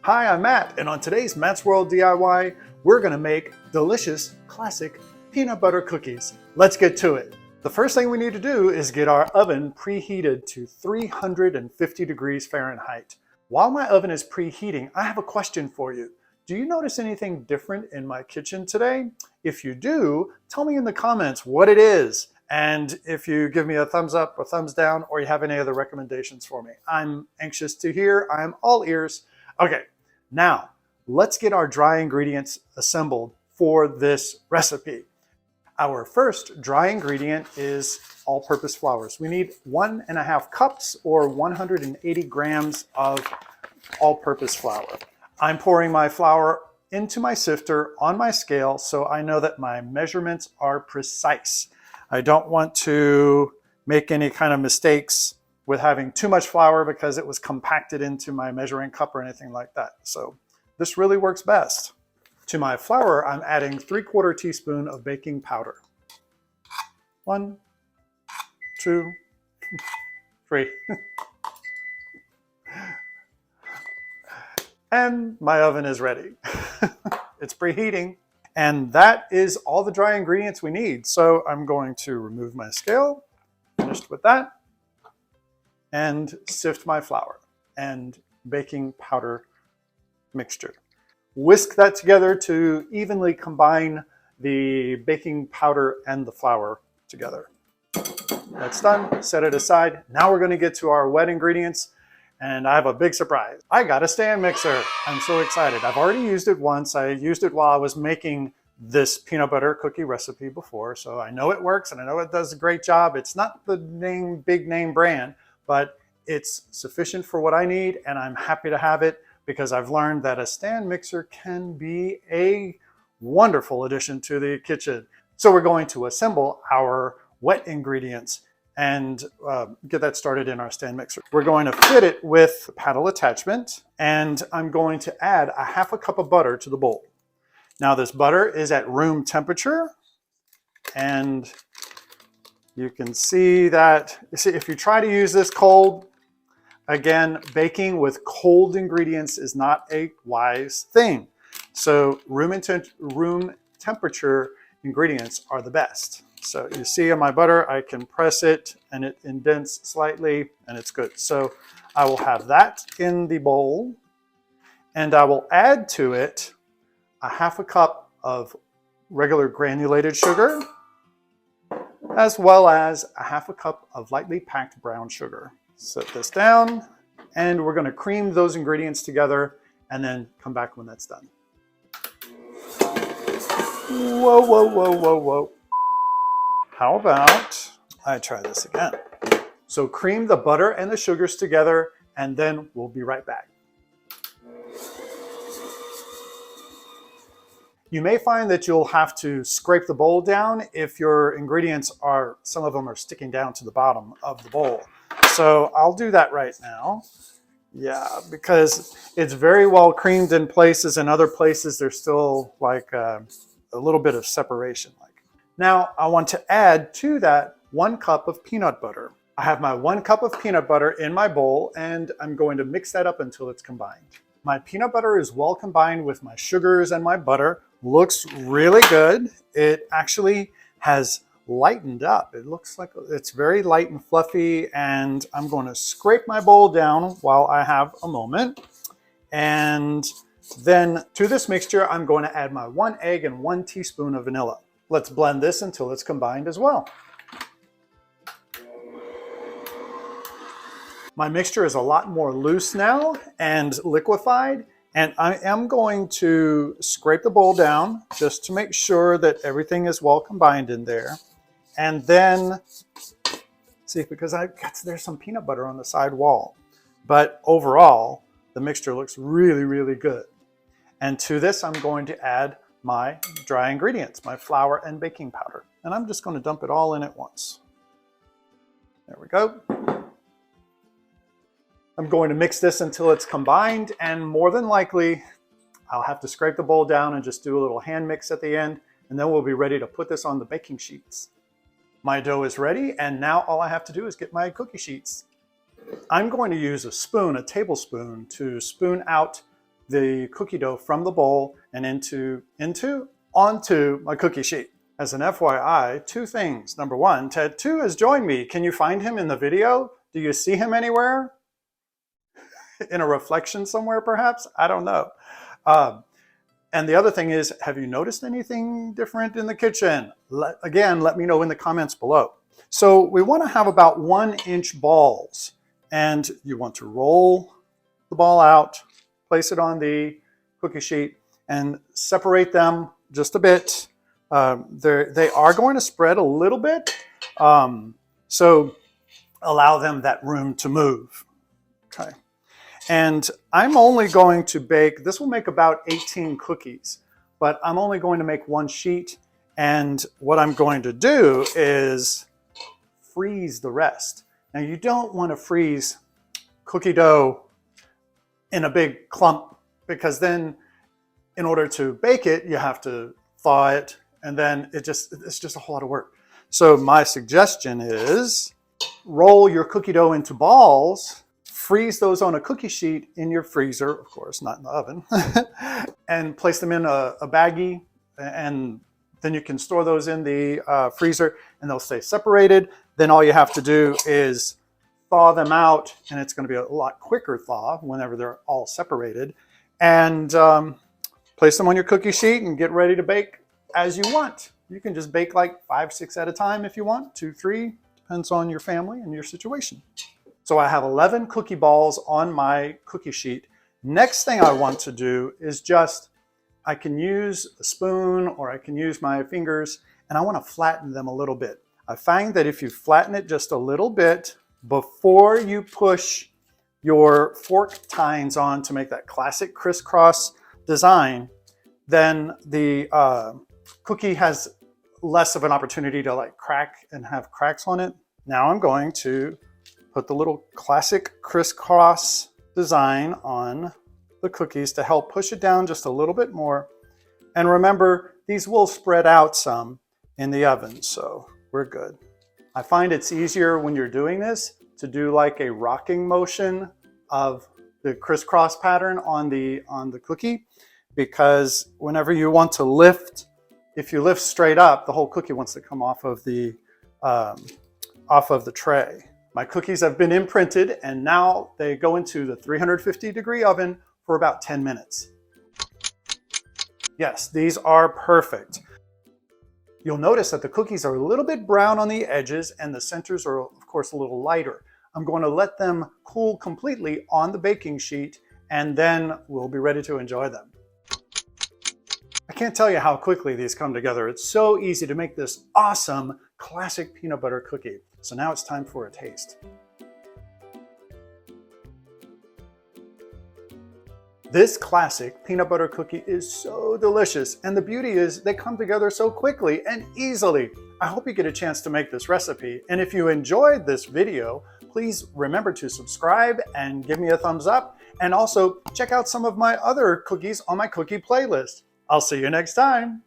Hi, I'm Matt, and on today's Matt's World DIY, we're gonna make delicious, classic peanut butter cookies. Let's get to it. The first thing we need to do is get our oven preheated to 350 degrees Fahrenheit. While my oven is preheating, I have a question for you. Do you notice anything different in my kitchen today? If you do, tell me in the comments what it is. And if you give me a thumbs up or thumbs down, or you have any other recommendations for me, I'm anxious to hear. I'm all ears. Okay, now let's get our dry ingredients assembled for this recipe. Our first dry ingredient is all-purpose flours. We need 1.5 cups or 180 grams of all-purpose flour. I'm pouring my flour into my sifter on my scale so I know that my measurements are precise. I don't want to make any kind of mistakes with having too much flour because it was compacted into my measuring cup or anything like that. So this really works best. To my flour, I'm adding 3/4 teaspoon of baking powder. 1, 2, 3. And my oven is ready. It's preheating. And that is all the dry ingredients we need. So I'm going to remove my scale, finished with that, and sift my flour and baking powder mixture. Whisk that together to evenly combine the baking powder and the flour together. That's done, set it aside. Now we're gonna get to our wet ingredients, and I have a big surprise. I got a stand mixer. I'm so excited. I've already used it once. I used it while I was making this peanut butter cookie recipe before, so I know it works and I know it does a great job. It's not the big name brand, but it's sufficient for what I need, and I'm happy to have it because I've learned that a stand mixer can be a wonderful addition to the kitchen. So we're going to assemble our wet ingredients and get that started in our stand mixer. We're going to fit it with a paddle attachment, and I'm going to add 1/2 cup of butter to the bowl. Now this butter is at room temperature, and you can see that, if you try to use this cold, again, baking with cold ingredients is not a wise thing. So room temperature ingredients are the best. So you see on my butter, I can press it and it indents slightly and it's good. So I will have that in the bowl, and I will add to it 1/2 cup of regular granulated sugar, as well as 1/2 cup of lightly packed brown sugar. Set this down, and we're going to cream those ingredients together and then come back when that's done. Whoa, whoa, whoa, whoa, whoa. How about I try this again? So cream the butter and the sugars together, and then we'll be right back. You may find that you'll have to scrape the bowl down if your ingredients are, some of them are sticking down to the bottom of the bowl. So I'll do that right now. Yeah, because it's very well creamed in places, and other places there's still like a little bit of separation. Now I want to add to that 1 cup of peanut butter. I have my 1 cup of peanut butter in my bowl, and I'm going to mix that up until it's combined. My peanut butter is well combined with my sugars and my butter. Looks really good. It actually has lightened up. It looks like it's very light and fluffy, and I'm going to scrape my bowl down while I have a moment. And then to this mixture, I'm going to add my 1 egg and 1 teaspoon of vanilla. Let's blend this until it's combined as well. My mixture is a lot more loose now and liquefied, and I am going to scrape the bowl down just to make sure that everything is well combined in there. And then, see, because there's some peanut butter on the side wall, but overall, the mixture looks really, really good. And to this, I'm going to add my dry ingredients, my flour and baking powder. And I'm just going to dump it all in at once. There we go. I'm going to mix this until it's combined, and more than likely, I'll have to scrape the bowl down and just do a little hand mix at the end, and then we'll be ready to put this on the baking sheets. My dough is ready, and now all I have to do is get my cookie sheets. I'm going to use a spoon, a tablespoon, to spoon out the cookie dough from the bowl and onto my cookie sheet. As an FYI, two things. Number one, Ted 2 has joined me. Can you find him in the video? Do you see him anywhere? In a reflection somewhere, perhaps? I don't know. And the other thing is, have you noticed anything different in the kitchen? Again, let me know in the comments below. So we want to have about 1-inch balls, and you want to roll the ball out, place it on the cookie sheet, and separate them just a bit. They are going to spread a little bit, so allow them that room to move. Okay. And I'm only going to bake, this will make about 18 cookies, but I'm only going to make 1 sheet. And what I'm going to do is freeze the rest. Now you don't want to freeze cookie dough in a big clump, because then in order to bake it, you have to thaw it, and then it's just a whole lot of work. So my suggestion is roll your cookie dough into balls, freeze those on a cookie sheet in your freezer, of course, not in the oven, and place them in a baggie, and then you can store those in the freezer and they'll stay separated. Then all you have to do is thaw them out, and it's going to be a lot quicker thaw whenever they're all separated, and place them on your cookie sheet and get ready to bake as you want. You can just bake like 5, 6 at a time if you want, 2, 3, depends on your family and your situation. So I have 11 cookie balls on my cookie sheet. Next thing I want to do is I can use a spoon or I can use my fingers, and I want to flatten them a little bit. I find that if you flatten it just a little bit before you push your fork tines on to make that classic crisscross design, then the cookie has less of an opportunity to like crack and have cracks on it. Now I'm going to put the little classic crisscross design on the cookies to help push it down just a little bit more. And remember, these will spread out some in the oven, so we're good. I find it's easier when you're doing this to do like a rocking motion of the crisscross pattern on the cookie, because whenever you want to lift, if you lift straight up, the whole cookie wants to come off of the tray. My cookies have been imprinted, and now they go into the 350-degree oven for about 10 minutes. Yes, these are perfect. You'll notice that the cookies are a little bit brown on the edges, and the centers are, of course, a little lighter. I'm going to let them cool completely on the baking sheet, and then we'll be ready to enjoy them. I can't tell you how quickly these come together. It's so easy to make this awesome classic peanut butter cookie. So now it's time for a taste. This classic peanut butter cookie is so delicious, and the beauty is they come together so quickly and easily. I hope you get a chance to make this recipe, and if you enjoyed this video, please remember to subscribe and give me a thumbs up, and also check out some of my other cookies on my cookie playlist. I'll see you next time.